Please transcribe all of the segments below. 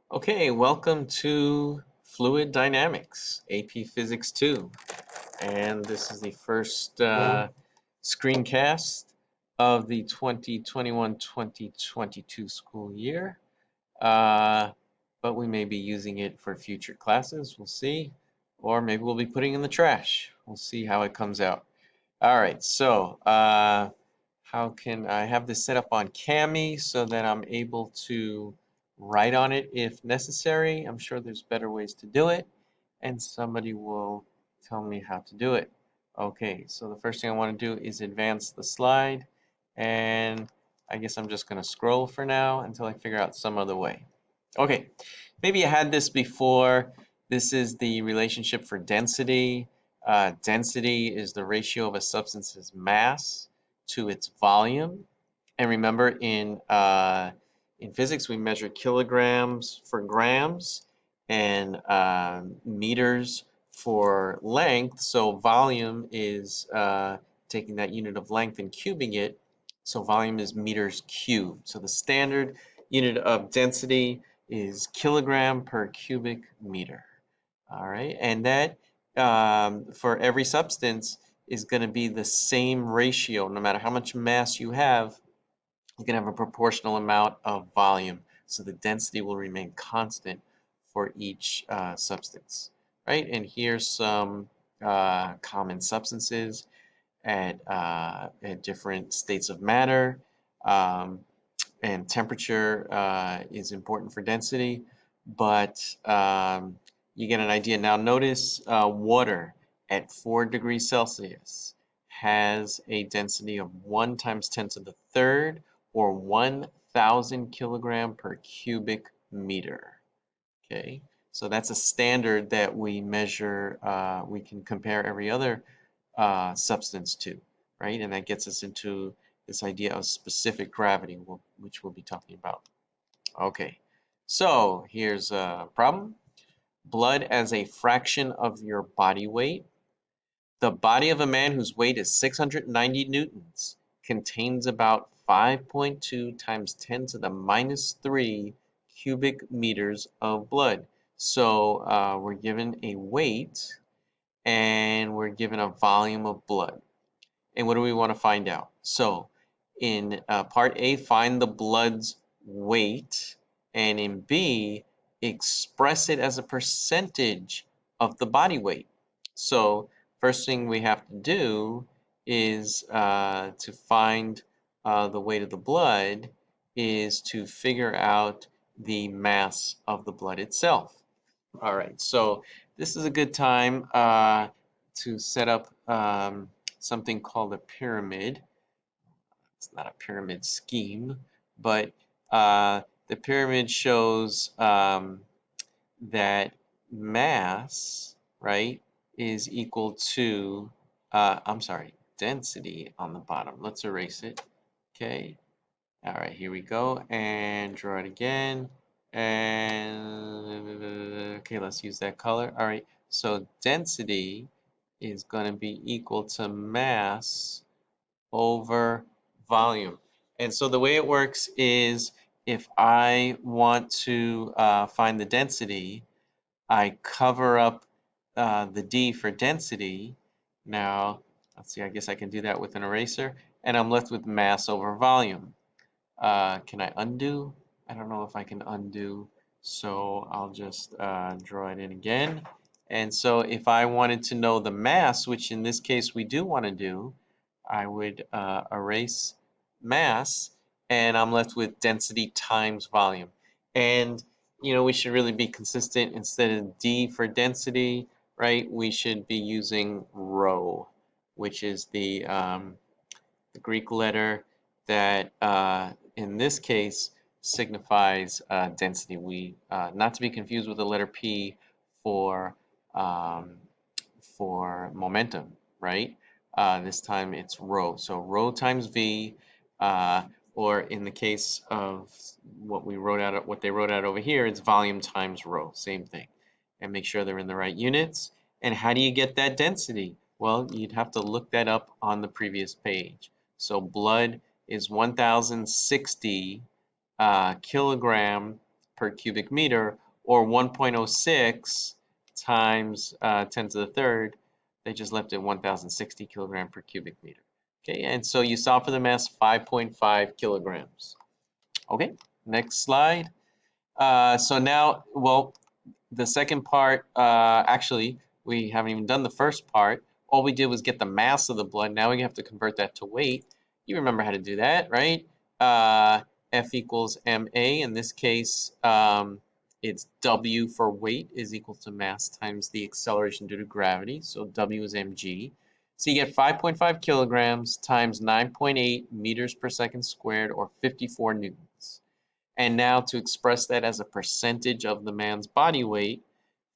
Okay, welcome to Fluid Dynamics, AP Physics 2. And this is the first screencast of the 2021-2022 school year. But we may be using it for future classes, we'll see. Or maybe we'll be putting it in the trash. We'll see how it comes out. All right, so how can I have this set up on Kami so that I'm able to write on it if necessary? I'm sure there's better ways to do it, and somebody will tell me how to do it. Okay, so the first thing I want to do is advance the slide, and I guess I'm just going to scroll for now until I figure out some other way. Okay, maybe you had this before. This is the relationship for density. Density is the ratio of a substance's mass to its volume. And remember, in physics, we measure kilograms for grams and meters for length. So volume is taking that unit of length and cubing it. So volume is meters cubed. So the standard unit of density is kilogram per cubic meter. All right, and that for every substance is going to be the same ratio. No matter how much mass you have, you're going to have a proportional amount of volume. So the density will remain constant for each substance, right? And here's some common substances at different states of matter. And temperature is important for density, but you get an idea. Now notice water at 4 degrees Celsius has a density of 1 times 10 to the third, or 1,000 kilogram per cubic meter. Okay, so that's a standard that we measure, we can compare every other substance to, right? And that gets us into this idea of specific gravity, which we'll be talking about. Okay, so here's a problem. Blood as a fraction of your body weight. The body of a man whose weight is 690 newtons contains about 5.2 times 10 to the minus 3 cubic meters of blood. So we're given a weight and we're given a volume of blood. And what do we want to find out? So in part A, find the blood's weight, and in B, express it as a percentage of the body weight. So first thing we have to do is to find the weight of the blood is to figure out the mass of the blood itself. All right, so this is a good time to set up something called a pyramid. It's not a pyramid scheme, but the pyramid shows that mass, right, is equal to, I'm sorry, density on the bottom. Let's erase it. Okay. All right, here we go, and draw it again. And okay, let's use that color. All right, so density is going to be equal to mass over volume. And so the way it works is if I want to find the density, I cover up the D for density. Now, let's see, I guess I can do that with an eraser, and I'm left with mass over volume. Can I undo? I don't know if I can undo, so I'll just draw it in again. And so if I wanted to know the mass, which in this case we do want to do, I would erase mass, and I'm left with density times volume. And you know, we should really be consistent. Instead of D for density, right, we should be using rho, which is the Greek letter that in this case signifies density. Not to be confused with the letter P for um, momentum, right? This time it's rho. So rho times V, or in the case of what they wrote out over here, it's volume times rho, same thing. And make sure they're in the right units. And how do you get that density? Well, you'd have to look that up on the previous page. So blood is 1,060 kilogram per cubic meter, or 1.06 times 10 to the third. They just left it 1,060 kilogram per cubic meter. Okay, and so you solve for the mass 5.5 kilograms. Okay, next slide. So now, well, the second part, actually, we haven't even done the first part. All we did was get the mass of the blood. Now we have to convert that to weight. You remember how to do that, right? F equals ma. In this case, it's W for weight is equal to mass times the acceleration due to gravity. So W is mg. So you get 5.5 kilograms times 9.8 meters per second squared, or 54 newtons. And now to express that as a percentage of the man's body weight,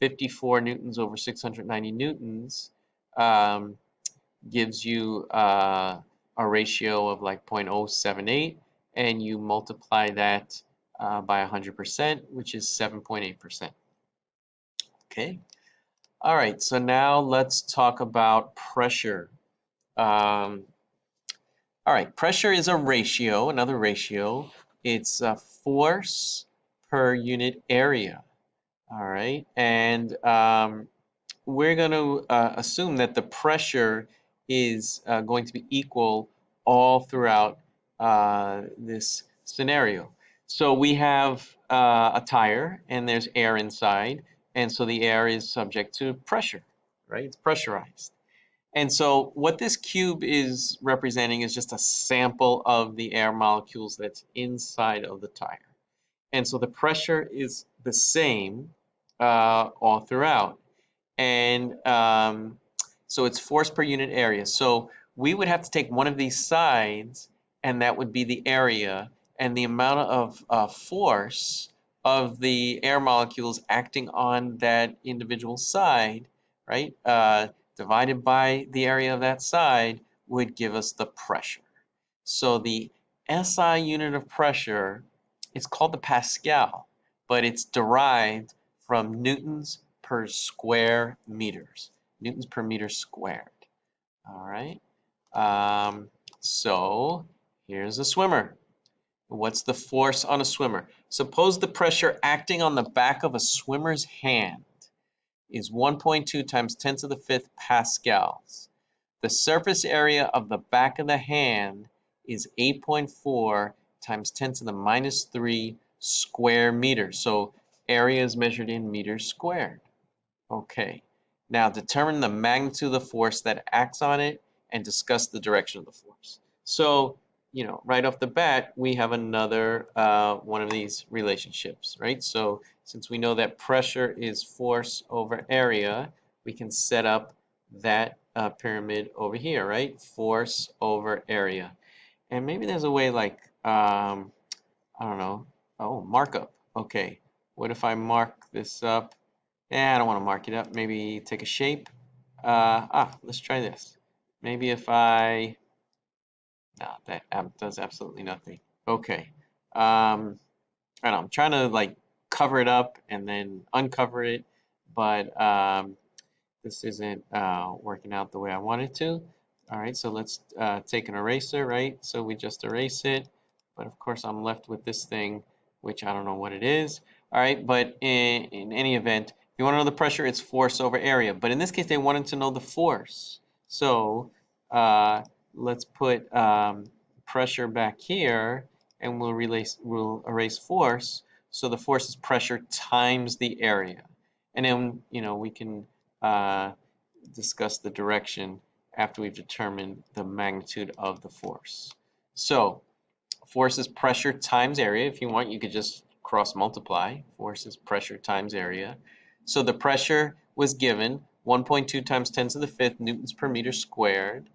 54 newtons over 690 newtons gives you a ratio of like 0.078, and you multiply that by 100%, which is 7.8%. Okay. All right, so now let's talk about pressure. All right, pressure is a ratio, another ratio. It's a force per unit area. All right, and we're going to assume that the pressure is going to be equal all throughout this scenario. So we have a tire, and there's air inside, and so the air is subject to pressure, right? It's pressurized. And so what this cube is representing is just a sample of the air molecules that's inside of the tire. And so the pressure is the same all throughout. And so it's force per unit area. So we would have to take one of these sides, and that would be the area, and the amount of force of the air molecules acting on that individual side, right, divided by the area of that side would give us the pressure. So the SI unit of pressure is called the Pascal, but it's derived from newtons per square meters, newtons per meter squared. All right. So here's a swimmer. What's the force on a swimmer? Suppose the pressure acting on the back of a swimmer's hand is 1.2 times 10 to the 5th pascals. The surface area of the back of the hand is 8.4 times 10 to the minus 3 square meters. So area is measured in meters squared. Okay. Now determine the magnitude of the force that acts on it and discuss the direction of the force. So, you know, right off the bat, we have another one of these relationships, right? So since we know that pressure is force over area, we can set up that pyramid over here, right? Force over area. And maybe there's a way like, I don't know, oh, markup. Okay, what if I mark this up? I don't want to mark it up. Maybe take a shape. Let's try this. Maybe if I, no, that does absolutely nothing. Okay. I don't know, I'm trying to like cover it up and then uncover it, but this isn't working out the way I want it to. All right, so let's take an eraser, right? So we just erase it, but of course I'm left with this thing, which I don't know what it is. All right, but in any event, if you want to know the pressure, it's force over area. But in this case, they wanted to know the force. So let's put pressure back here, and we'll erase force. So the force is pressure times the area. And then, you know, we can discuss the direction after we've determined the magnitude of the force. So force is pressure times area. If you want, you could just cross multiply. Force is pressure times area. So the pressure was given 1.2 times 10 to the 5th newtons per meter squared.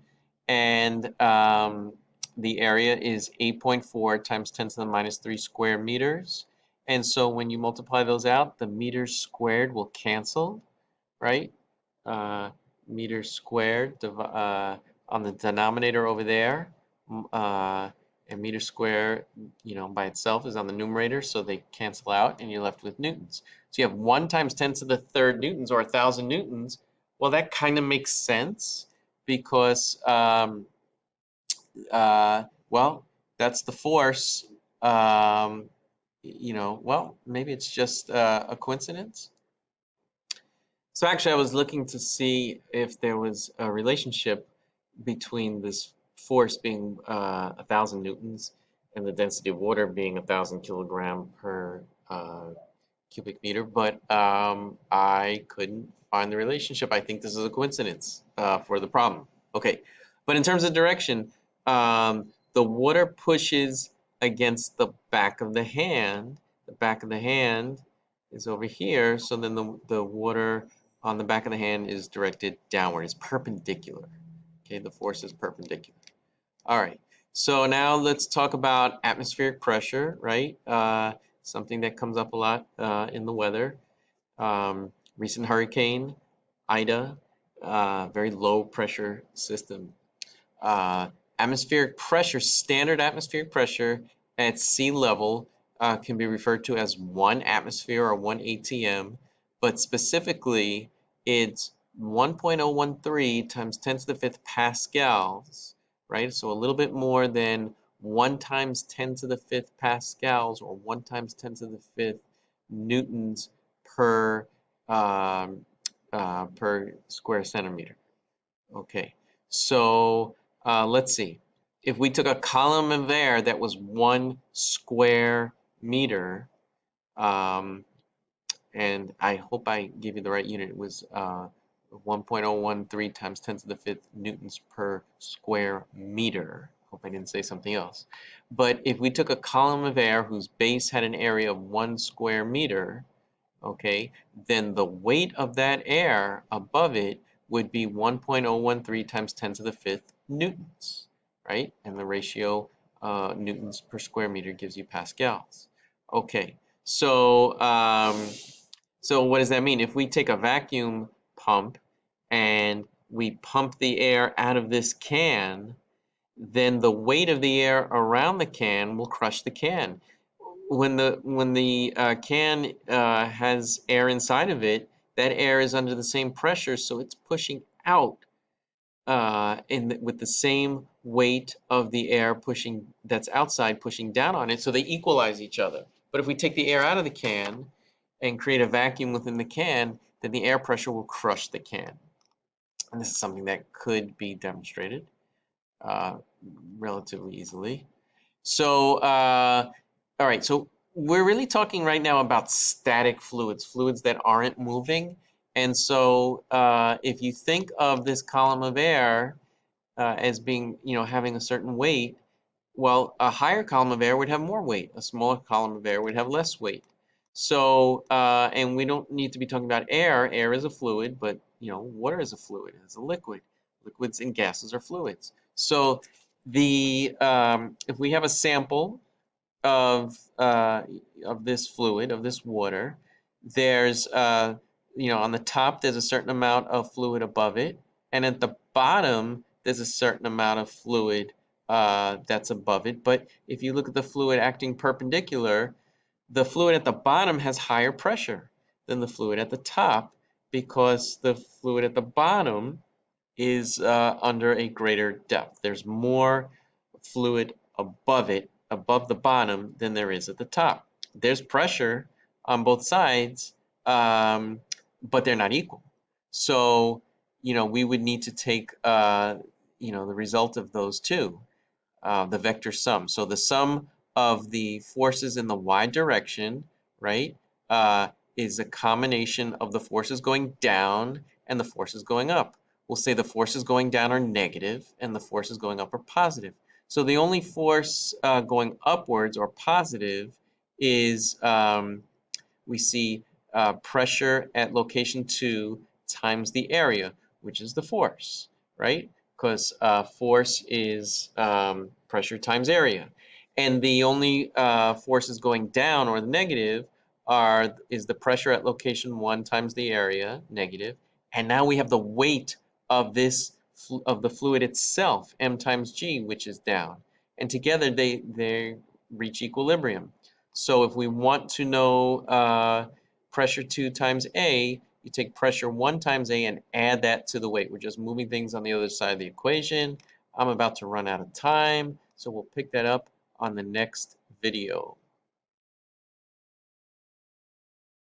And the area is 8.4 times 10 to the minus 3 square meters. And so when you multiply those out, the meters squared will cancel, right? Meters squared on the denominator over there. And meter square, you know, by itself is on the numerator, so they cancel out, and you're left with newtons. So you have 1 times 10 to the 3rd newtons, or 1,000 newtons. Well, that kind of makes sense because, well, that's the force well, maybe it's just a coincidence. So actually, I was looking to see if there was a relationship between this force being 1,000 newtons and the density of water being 1,000 kilogram per cubic meter, but I couldn't find the relationship. I think this is a coincidence for the problem. Okay, but in terms of direction, the water pushes against the back of the hand. The back of the hand is over here, so then the water on the back of the hand is directed downward. It's perpendicular. Okay, the force is perpendicular. All right, so now let's talk about atmospheric pressure, right? Something that comes up a lot in the weather. Recent hurricane, Ida, very low pressure system. Atmospheric pressure, standard atmospheric pressure at sea level can be referred to as 1 atmosphere or 1 ATM, but specifically it's 1.013 times 10 to the 5th pascals, right? So a little bit more than 1 times 10 to the 5th pascals or 1 times 10 to the 5th newtons per per square centimeter. Okay, so let's see. If we took a column of air that was 1 square meter, um, and I hope I gave you the right unit, it was 1.013 times 10 to the 5th newtons per square meter. Hope I didn't say something else. But if we took a column of air whose base had an area of 1 square meter, okay, then the weight of that air above it would be 1.013 times 10 to the 5th newtons, right? And the ratio newtons per square meter gives you pascals. Okay, so so what does that mean? If we take a vacuum pump and we pump the air out of this can, then the weight of the air around the can will crush the can. When the can has air inside of it, that air is under the same pressure, so it's pushing out with the same weight of the air pushing that's outside pushing down on it, so they equalize each other. But if we take the air out of the can and create a vacuum within the can, then the air pressure will crush the can. And this is something that could be demonstrated uh, relatively easily. So, all right, so we're really talking right now about static fluids, fluids that aren't moving. And so if you think of this column of air as being, having a certain weight, well, a higher column of air would have more weight. A smaller column of air would have less weight. So, and we don't need to be talking about air. Air is a fluid, but, water is a fluid. It's a liquid. Liquids and gases are fluids. So if we have a sample of this fluid, of this water, there's on the top there's a certain amount of fluid above it, and at the bottom there's a certain amount of fluid that's above it. But if you look at the fluid acting perpendicular, the fluid at the bottom has higher pressure than the fluid at the top because the fluid at the bottom is under a greater depth. There's more fluid above it, above the bottom, than there is at the top. There's pressure on both sides, but they're not equal. So, we would need to take, the result of those two, the vector sum. So the sum of the forces in the y direction, right, is a combination of the forces going down and the forces going up. We'll say the forces going down are negative and the forces going up are positive. So the only force going upwards or positive is we see pressure at location 2 times the area, which is the force, right? Because force is pressure times area. And the only forces going down, or the negative, is the pressure at location 1 times the area, negative. And now we have the weight of the fluid itself, m times g, which is down. And together they reach equilibrium. So if we want to know pressure 2 times A, you take pressure 1 times A and add that to the weight. We're just moving things on the other side of the equation. I'm about to run out of time, so we'll pick that up on the next video.